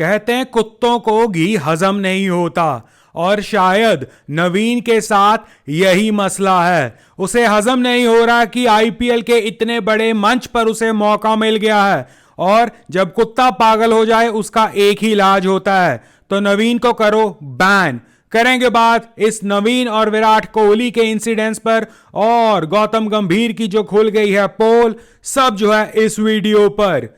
कहते हैं कुत्तों को घी हजम नहीं होता और शायद नवीन के साथ यही मसला है। उसे हजम नहीं हो रहा कि आईपीएल के इतने बड़े मंच पर उसे मौका मिल गया है और जब कुत्ता पागल हो जाए उसका एक ही इलाज होता है। तो नवीन को करो बैन। करेंगे बात इस नवीन और विराट कोहली के इंसिडेंट्स पर और गौतम गंभीर की जो खुल गई है पोल, सब जो है इस वीडियो पर।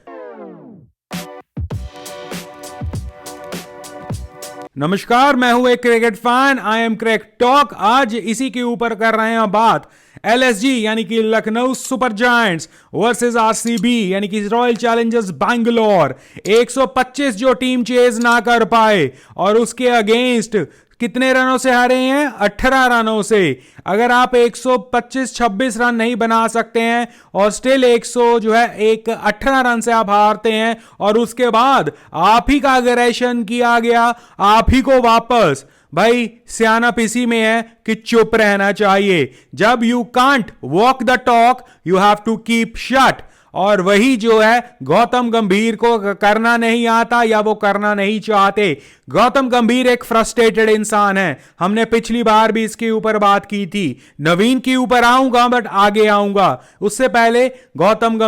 नमस्कार, मैं हूं एक cricket fan. I am Crick Talk. आज इसी के ऊपर कर रहे हैं बात एलएसजी यानी कि Lucknow super giants versus RCB यानी कि रॉयल चैलेंजर्स बैंगलोर। 125 जो टीम चेज ना कर पाए और उसके अगेंस्ट कितने रनों से हारे हैं? 18 रनों से। अगर आप 125-26 रन नहीं बना सकते हैं और स्टिल 100 जो है 18 रन से आप हारते हैं और उसके बाद आप ही का अग्रेशन किया गया, आप ही को वापस, भाई सियाना पीसी में है कि चुप रहना चाहिए। जब you can't walk the talk you have to keep shut. और वही जो है गौतम गंभीर को करना नहीं आता या वो करना नहीं चाहते। गौतम गंभीर एक फ्रस्ट्रेटेड इंसान है। हमने पिछली बार भी इसके ऊपर बात की थी। नवीन के ऊपर आऊंगा बट आगे आऊंगा। उससे पहले गौतम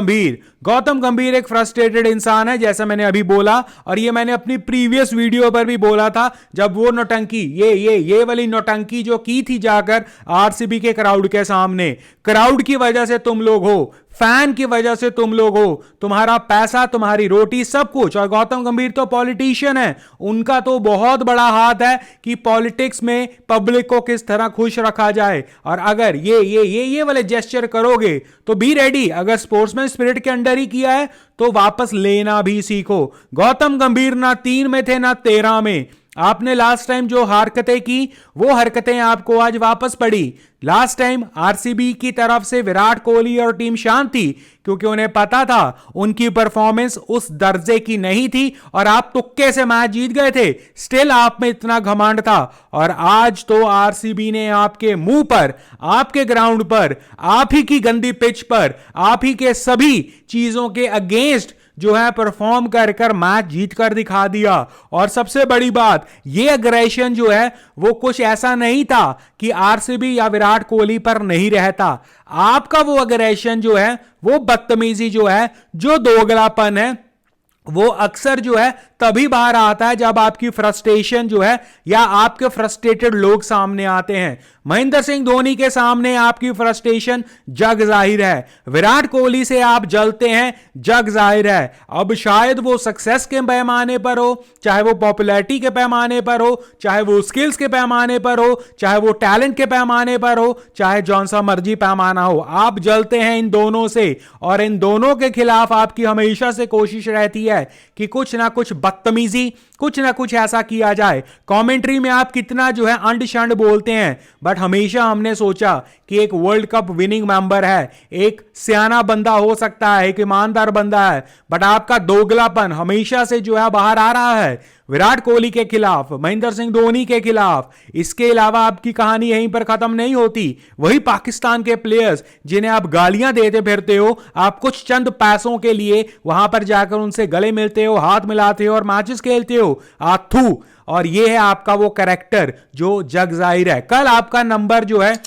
गंभीर एक फ्रस्ट्रेटेड इंसान है, जैसा मैंने अभी बोला। और ये मैंने अपनी प्रीवियस वीडियो पर भी बोला था, जब वो नौटंकी ये वाली नौटंकी जो की थी जाकर आरसीबी के क्राउड के सामने। क्राउड की वजह से तुम लोग हो, फैन की वजह से तुम लोग हो, तुम्हारा पैसा, तुम्हारी रोटी, सब कुछ। और गौतम गंभीर तो पॉलिटिशियन है, उनका तो बहुत बड़ा हाथ है कि पॉलिटिक्स में पब्लिक को किस तरह खुश रखा जाए। और अगर ये वाले जेस्चर करोगे तो बी रेडी। अगर स्पोर्ट्समैन स्पिरिट के अंडर ही किया है तो वापस लेना भी सीखो। गौतम गंभीर ना 3 में थे ना 13 में। आपने लास्ट टाइम जो हरकतें की वो हरकतें आपको आज वापस पड़ी। लास्ट टाइम आरसीबी की तरफ से विराट कोहली और टीम शांत थी क्योंकि उन्हें पता था उनकी परफॉर्मेंस उस दर्जे की नहीं थी और आप तुक्के से मैच जीत गए थे। स्टिल आप में इतना घमंड था और आज तो आरसीबी ने आपके मुंह पर, आपके ग्राउंड पर, आप ही की गंदी पिच पर, आप ही के सभी चीजों के अगेंस्ट जो है परफॉर्म कर मैच जीत कर दिखा दिया। और सबसे बड़ी बात, ये अग्रेशन जो है वो कुछ ऐसा नहीं था कि आरसीबी या विराट कोहली पर नहीं रहता। आपका वो अग्रेशन जो है, वो बदतमीजी जो है, जो दोगलापन है, वो अक्सर जो है तभी बाहर आता है जब आपकी फ्रस्ट्रेशन जो है या आपके फ्रस्ट्रेटेड लोग सामने आते हैं। महेंद्र सिंह धोनी के सामने आपकी फ्रस्ट्रेशन जग जाहिर है। विराट कोहली से आप जलते हैं, जग जाहिर है। अब शायद वो सक्सेस के पैमाने पर हो, चाहे वो पॉपुलैरिटी के पैमाने पर हो, चाहे वो स्किल्स के पैमाने पर हो, चाहे वो टैलेंट के पैमाने पर हो, चाहे जौन सा मर्जी पैमाना हो, आप जलते हैं इन दोनों से। और इन दोनों के खिलाफ आपकी हमेशा से कोशिश रहती है कि कुछ ना कुछ बदतमीजी, कुछ ना कुछ ऐसा किया जाए। कमेंट्री में आप कितना जो है अंड शंड बोलते हैं, बट हमेशा हमने सोचा कि एक वर्ल्ड कप विनिंग मेंबर है, एक सियाना बंदा हो सकता है, एक ईमानदार बंदा है, बट आपका दोगलापन हमेशा से जो है बाहर आ रहा है। विराट कोहली के खिलाफ, महेंद्र सिंह धोनी के खिलाफ। इसके अलावा आपकी कहानी यहीं पर खत्म नहीं होती। वही पाकिस्तान के प्लेयर्स जिन्हें आप गालियां देते फिरते हो, आप कुछ चंद पैसों के लिए वहां पर जाकर उनसे गले मिलते हो, हाथ मिलाते हो और मैचेस खेलते हो। आथू। और ये है आपका वो कैरेक्टर जो जग जाहिर है। कल आपका नंबर जो है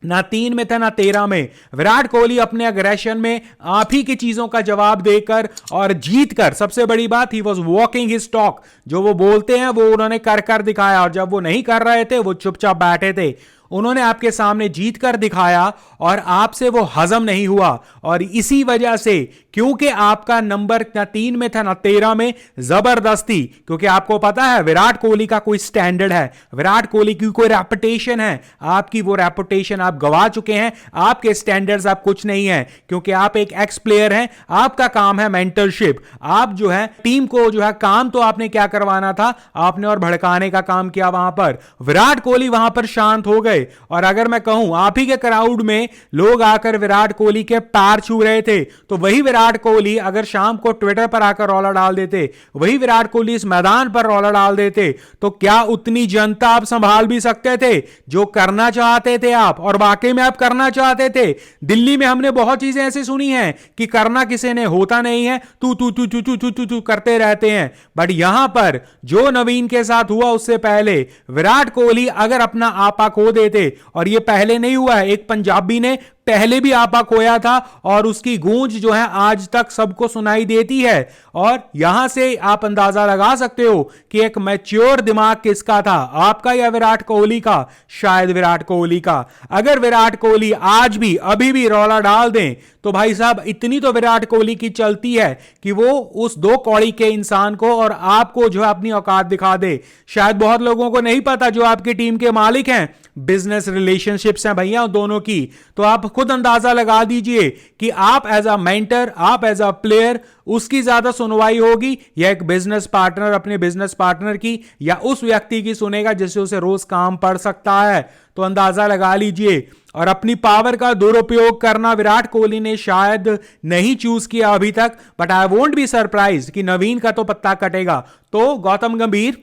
ना 3 में था ना 13 में। विराट कोहली अपने अग्रेशन में आप ही की चीजों का जवाब देकर और जीत कर, सबसे बड़ी बात, he was walking his talk. जो वो बोलते हैं वो उन्होंने कर दिखाया और जब वो नहीं कर रहे थे वो चुपचाप बैठे थे। उन्होंने आपके सामने जीत कर दिखाया और आपसे वो हजम नहीं हुआ। और इसी वजह से, क्योंकि आपका नंबर ना 3 में था ना 13 में, जबरदस्ती, क्योंकि आपको पता है विराट कोहली का कोई स्टैंडर्ड है, विराट कोहली की कोई रेपुटेशन है, आपकी वो रेपुटेशन आप गवा चुके हैं। आपके स्टैंडर्ड्स आप कुछ नहीं है क्योंकि आप एक एक्स प्लेयर हैं। आपका काम है मेंटरशिप। आप जो है टीम को जो है, काम तो आपने क्या करवाना था, आपने और भड़काने का काम किया वहां पर। विराट कोहली वहां पर शांत हो गए। गए। और अगर मैं कहूं आप ही के क्राउड में लोग आकर विराट कोहली के पैर छू रहे थे, तो वही विराट कोहली अगर शाम को ट्विटर पर आकर रौला डाल देते, वही विराट कोहली इस मैदान पर रौला डाल देते, तो क्या उतनी जनता आप संभाल भी सकते थे जो करना चाहते थे आप? और वाकई में आप करना चाहते थे। दिल्ली में हमने बहुत चीजें ऐसी सुनी हैं कि करना किसी ने होता नहीं है, तू तू तू तू तू तू तू तू करते रहते हैं। बट यहां पर जो नवीन के साथ हुआ उससे पहले विराट कोहली अगर अपना आपा खो देते, और यह पहले नहीं हुआ है, एक पंजाबी ने पहले भी आपा खोया था और उसकी गूंज जो है आज तक सबको सुनाई देती है। और यहां से आप अंदाजा लगा सकते हो कि एक मैच्योर दिमाग किसका था, आपका या विराट कोहली का? शायद विराट कोहली का। अगर विराट कोहली आज भी अभी भी रौला डाल दें तो भाई साहब इतनी तो विराट कोहली की चलती है कि वो उस 2 कौड़ी के इंसान को और आपको जो है अपनी औकात दिखा दे। शायद बहुत लोगों को नहीं पता जो आपकी टीम के मालिक हैं, बिजनेस रिलेशनशिप्स हैं भैया दोनों की। तो आप खुद अंदाजा लगा दीजिए कि आप एज अ मेंटर, आप एज अ प्लेयर, उसकी ज्यादा सुनवाई होगी या एक बिजनेस पार्टनर अपने बिजनेस पार्टनर की, या उस व्यक्ति की सुनेगा जिससे उसे रोज काम पड़ सकता है? तो अंदाजा लगा लीजिए। और अपनी पावर का दुरुपयोग करना विराट कोहली ने शायद नहीं चूज किया अभी तक, but I won't be surprise कि नवीन का तो पत्ता कटेगा। तो गौतम गंभीर,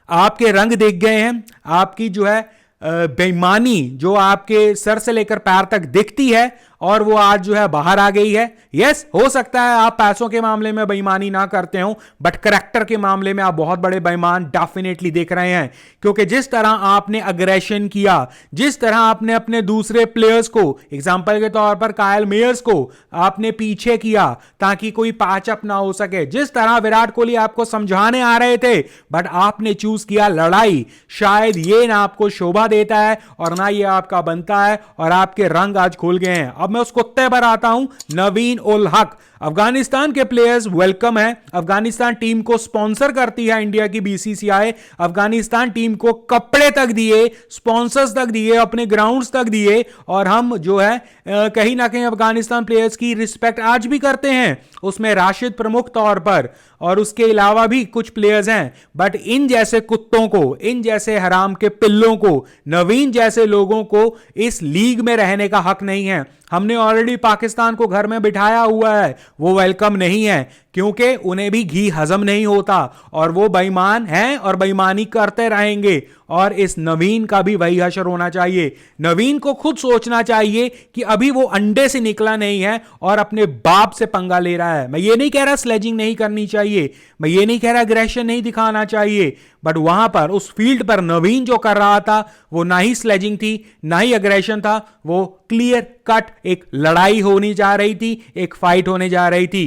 आपके रंग दिख गए हैं, आपकी जो है बेईमानी जो आपके सर से लेकर पैर तक दिखती है और वो आज जो है बाहर आ गई है। यस, हो सकता है आप पैसों के मामले में बेईमानी ना करते हो, बट करैक्टर के मामले में आप बहुत बड़े बेईमान डेफिनेटली दिख रहे हैं। क्योंकि जिस तरह आपने अग्रेशन किया, जिस तरह आपने अपने दूसरे प्लेयर्स को, एग्जांपल के तौर पर कायल मेयर्स को आपने पीछे किया ताकि कोई पैचअप ना हो सके, जिस तरह विराट कोहली आपको समझाने आ रहे थे बट आपने चूज किया लड़ाई, शायद ये ना आपको शोभा देता है और ना ये आपका बनता है, और आपके रंग आज खुल गए हैं। अब मैं उस कुत्ते पर आता हूं, नवीन उल हक। अफगानिस्तान के प्लेयर्स वेलकम है। अफगानिस्तान टीम को स्पॉन्सर करती है इंडिया की बीसीसीआई। अफगानिस्तान टीम को कपड़े तक दिए, स्पॉन्सर्स तक दिए, अपने ग्राउंड्स तक दिए, और हम जो है कहीं ना कहीं अफगानिस्तान प्लेयर्स की रिस्पेक्ट आज भी करते हैं, उसमें राशिद प्रमुख तौर पर, और उसके अलावा भी कुछ प्लेयर्स हैं। बट इन जैसे कुत्तों को, इन जैसे हराम के पिल्लों को, नवीन जैसे लोगों को इस लीग में रहने का हक नहीं है। हमने ऑलरेडी पाकिस्तान को घर में बिठाया हुआ है, वो वेलकम नहीं है, क्योंकि उन्हें भी घी हजम नहीं होता और वो बेईमान हैं और बेईमानी करते रहेंगे। और इस नवीन का भी वही हशर होना चाहिए। नवीन को खुद सोचना चाहिए कि अभी वो अंडे से निकला नहीं है और अपने बाप से पंगा ले रहा है। मैं ये नहीं कह रहा स्लेजिंग नहीं करनी चाहिए, मैं ये नहीं कह रहा अग्रेशन नहीं दिखाना चाहिए, बट वहां पर उस फील्ड पर नवीन जो कर रहा था वो ना ही स्लेजिंग थी, ना ही अग्रेशन था, वो क्लियर कट एक लड़ाई होने जा रही थी, एक फाइट होने जा रही थी।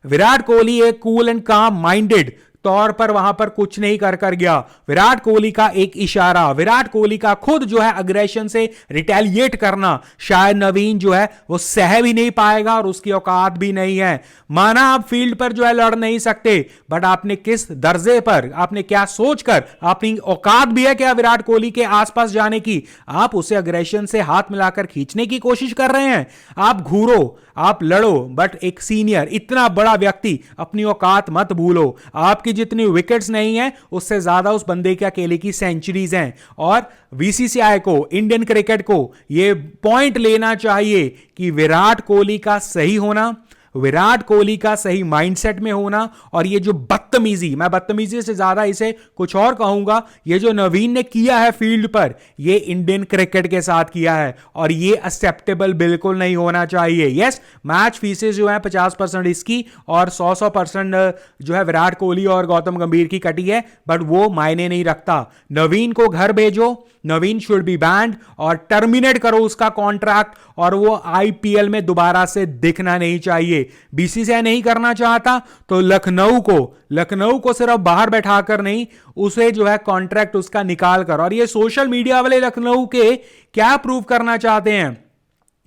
विराट कोहली एक कूल एंड काम माइंडेड तौर पर वहां पर कुछ नहीं कर गया। विराट कोहली का एक इशारा, विराट कोहली का खुद जो है अग्रेशन से रिटेलिएट करना, शायद नवीन जो है वो सह भी नहीं पाएगा और उसकी औकात भी नहीं है। माना आप फील्ड पर जो है लड़ नहीं सकते, बट आपने किस दर्जे पर, आपने क्या सोचकर, अपनी औकात भी है क्या विराट कोहली के आसपास जाने की? आप उसे अग्रेशन से हाथ मिलाकर खींचने की कोशिश कर रहे हैं। आप घूरो, आप लड़ो, बट एक सीनियर, इतना बड़ा व्यक्ति, अपनी औकात मत भूलो। आपकी जितनी विकेट्स नहीं है उससे ज्यादा उस बंदे के अकेले की सेंचुरीज हैं। और बीसीसीआई को, इंडियन क्रिकेट को यह पॉइंट लेना चाहिए कि विराट कोहली का सही होना, विराट कोहली का सही माइंडसेट में होना, और ये जो बदतमीजी, मैं बदतमीजी से ज्यादा इसे कुछ और कहूंगा, ये जो नवीन ने किया है फील्ड पर, ये इंडियन क्रिकेट के साथ किया है और ये एक्सेप्टेबल बिल्कुल नहीं होना चाहिए। यस, मैच फीसेस जो है 50% इसकी और 100% जो है विराट कोहली और गौतम गंभीर की कटी है, बट वो मायने नहीं रखता। नवीन को घर भेजो, नवीन शुड बी बैंड, और टर्मिनेट करो उसका कॉन्ट्रैक्ट, और वो आईपीएल में दोबारा से दिखना नहीं चाहिए। बीसीसीआई नहीं करना चाहता तो लखनऊ को सिर्फ बाहर बैठाकर नहीं, उसे जो है कॉन्ट्रैक्ट उसका निकाल कर। और ये सोशल मीडिया वाले लखनऊ के क्या प्रूव करना चाहते हैं?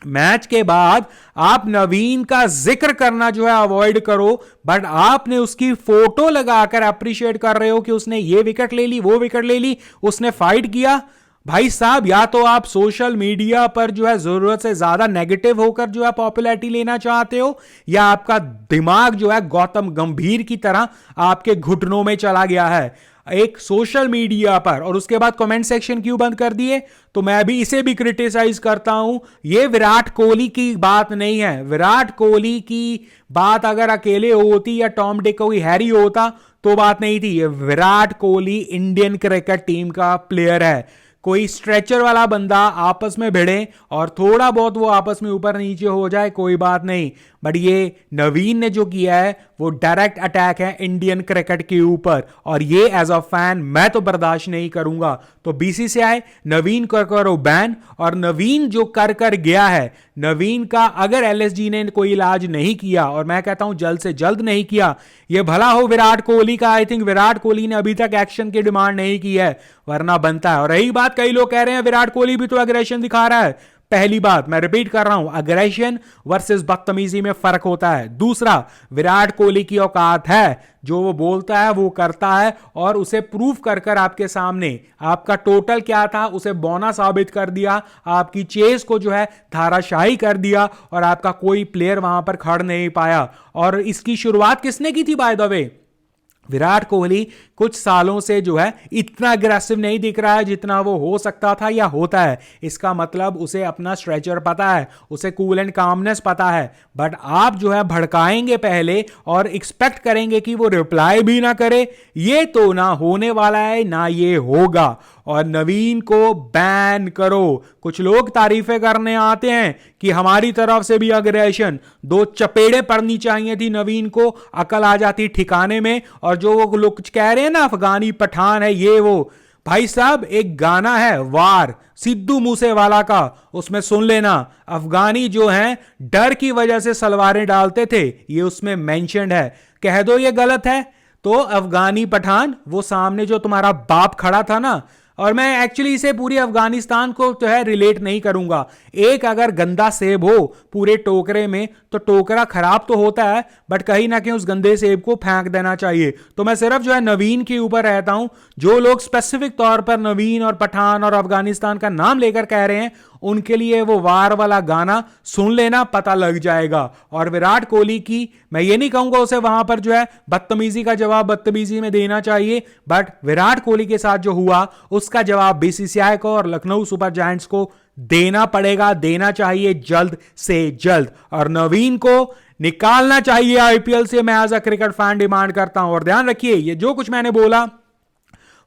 मैच के बाद आप नवीन का जिक्र करना जो है अवॉइड करो, बट आपने उसकी फोटो लगाकर अप्रिशिएट कर रहे हो कि उसने ये विकेट ले ली, वो विकेट ले ली, उसने फाइट किया। भाई साहब, या तो आप सोशल मीडिया पर जो है जरूरत से ज्यादा नेगेटिव होकर जो है पॉपुलैरिटी लेना चाहते हो, या आपका दिमाग जो है गौतम गंभीर की तरह आपके घुटनों में चला गया है। एक सोशल मीडिया पर, और उसके बाद कमेंट सेक्शन क्यों बंद कर दिए? तो मैं भी इसे भी क्रिटिसाइज करता हूं। ये विराट कोहली की बात नहीं है। विराट कोहली की बात अगर अकेले होती या टॉम डिक कोई हैरी होता तो बात नहीं थी। ये Virat Kohli Indian cricket team का प्लेयर है। कोई स्ट्रेचर वाला बंदा आपस में भिड़े और थोड़ा बहुत वो आपस में ऊपर नीचे हो जाए कोई बात नहीं, बट ये नवीन ने जो किया है वो डायरेक्ट अटैक है इंडियन क्रिकेट के ऊपर, और ये एज अ फैन मैं तो बर्दाश्त नहीं करूंगा। तो बीसीसीआई नवीन को करो बैन, और नवीन जो कर गया है, नवीन का अगर एलएसजी ने कोई इलाज नहीं किया, और मैं कहता हूं जल्द से जल्द नहीं किया, ये भला हो विराट कोहली का। आई थिंक विराट कोहली ने अभी तक एक्शन की डिमांड नहीं की है, वरना बनता है। और रही बात, कई लोग कह रहे हैं विराट कोहली भी तो एग्रेशन दिखा रहा है। पहली बात मैं रिपीट कर रहा हूं, अग्रेशन वर्सेस बदतमीजी में फर्क होता है। दूसरा, विराट कोहली की औकात है, जो वो बोलता है वो करता है, और उसे प्रूफ कर आपके सामने आपका टोटल क्या था उसे बौना साबित कर दिया, आपकी चेस को जो है धाराशाही कर दिया, और आपका कोई प्लेयर वहां पर खड़ नहीं पाया। और इसकी शुरुआत किसने की थी by the way? Virat Kohli कुछ सालों से जो है इतना अग्रेसिव नहीं दिख रहा है जितना वो हो सकता था या होता है। इसका मतलब उसे अपना स्ट्रेचर पता है, उसे कूल एंड कामनेस पता है। बट आप जो है भड़काएंगे पहले और एक्सपेक्ट करेंगे कि वो रिप्लाई भी ना करे, ये तो ना होने वाला है ना ये होगा। और नवीन को बैन करो। कुछ लोग तारीफें करने आते हैं कि हमारी तरफ से भी अग्रेशन, दो चपेड़े पड़नी चाहिए थी नवीन को, अकल आ जाती ठिकाने में। और जो वो लोग कुछ कह रहे हैं ना अफगानी पठान है ये वो, भाई साहब एक गाना है वार सिद्धू मूसेवाला का, उसमें सुन लेना, अफगानी जो हैं डर की वजह से सलवारें डालते थे, ये उसमें मेंशन्ड है। कह दो ये गलत है तो अफगानी पठान, वो सामने जो तुम्हारा बाप खड़ा था ना, और मैं एक्चुअली इसे पूरी अफगानिस्तान को जो है रिलेट नहीं करूंगा। एक अगर गंदा सेब हो पूरे टोकरे में तो टोकरा खराब तो होता है, बट कहीं ना कहीं उस गंदे सेब को फेंक देना चाहिए। तो मैं सिर्फ जो है नवीन के ऊपर रहता हूं। जो लोग स्पेसिफिक तौर पर नवीन और पठान और अफगानिस्तान का नाम लेकर कह रहे हैं, उनके लिए वो वार वाला गाना सुन लेना, पता लग जाएगा। और विराट कोहली की मैं ये नहीं कहूंगा उसे वहां पर जो है बदतमीजी का जवाब बदतमीजी में देना चाहिए, बट विराट कोहली के साथ जो हुआ उसका जवाब बीसीसीआई को और लखनऊ सुपर जायंट्स को देना पड़ेगा, देना चाहिए जल्द से जल्द। और नवीन को निकालना चाहिए आईपीएल से, मैं as a cricket fan demand करता हूं। और ध्यान रखिए, ये जो कुछ मैंने बोला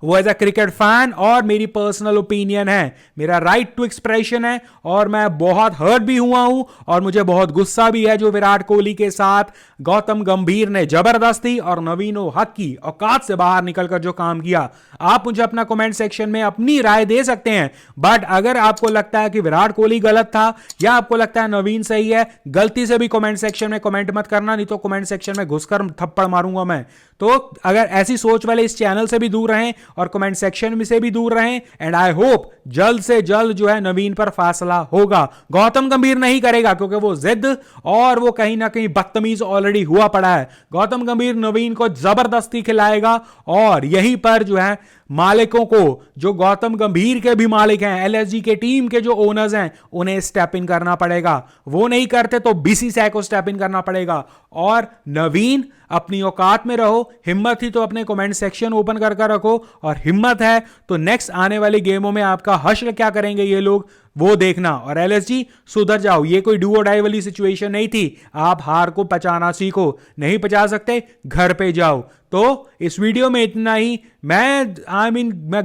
वो एज अ क्रिकेट फैन और मेरी पर्सनल ओपिनियन है, मेरा राइट टू एक्सप्रेशन है। और मैं बहुत हर्ट भी हुआ हूं और मुझे बहुत गुस्सा भी है जो विराट कोहली के साथ गौतम गंभीर ने जबरदस्ती और नवीनो हक की औकात से बाहर निकलकर जो काम किया। आप मुझे अपना कमेंट सेक्शन में अपनी राय दे सकते हैं, बट अगर आपको लगता है कि विराट कोहली गलत था या आपको लगता है नवीन सही है, गलती से भी कमेंट सेक्शन में कमेंट मत करना, नहीं तो कमेंट सेक्शन में घुसकर थप्पड़ मारूंगा मैं। तो अगर ऐसी सोच वाले इस चैनल से भी दूर रहें और कमेंट सेक्शन में से भी दूर रहें। एंड आई होप जल्द से जल्द जो है नवीन पर फैसला होगा। गौतम गंभीर नहीं करेगा क्योंकि वो जिद और वो कहीं ना कहीं बदतमीज ऑलरेडी हुआ पड़ा है। गौतम गंभीर नवीन को जबरदस्ती खिलाएगा और यहीं पर जो है मालिकों को, जो गौतम गंभीर के भी मालिक हैं, एलएसजी के टीम के जो ओनर्स हैं, उन्हें स्टेप इन करना पड़ेगा। वो नहीं करते तो बीसीसीआई को स्टेप इन करना पड़ेगा। और नवीन अपनी औकात में रहो, हिम्मत ही तो अपने कमेंट सेक्शन ओपन कर रखो, और हिम्मत है तो नेक्स्ट आने वाली गेमों में आपका हश्र क्या करेंगे ये लोग वो देखना। और एलएसजी सुधर जाओ, ये कोई डू और डाई वाली सिचुएशन नहीं थी। आप हार को पचाना सीखो, नहीं पचा सकते घर पे जाओ। तो इस वीडियो में इतना ही। मैं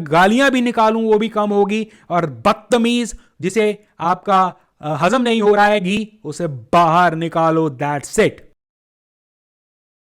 गालियां भी निकालूं वो भी कम होगी, और बदतमीज जिसे आपका हजम नहीं हो रहा है घी, उसे बाहर निकालो, दैट्स इट।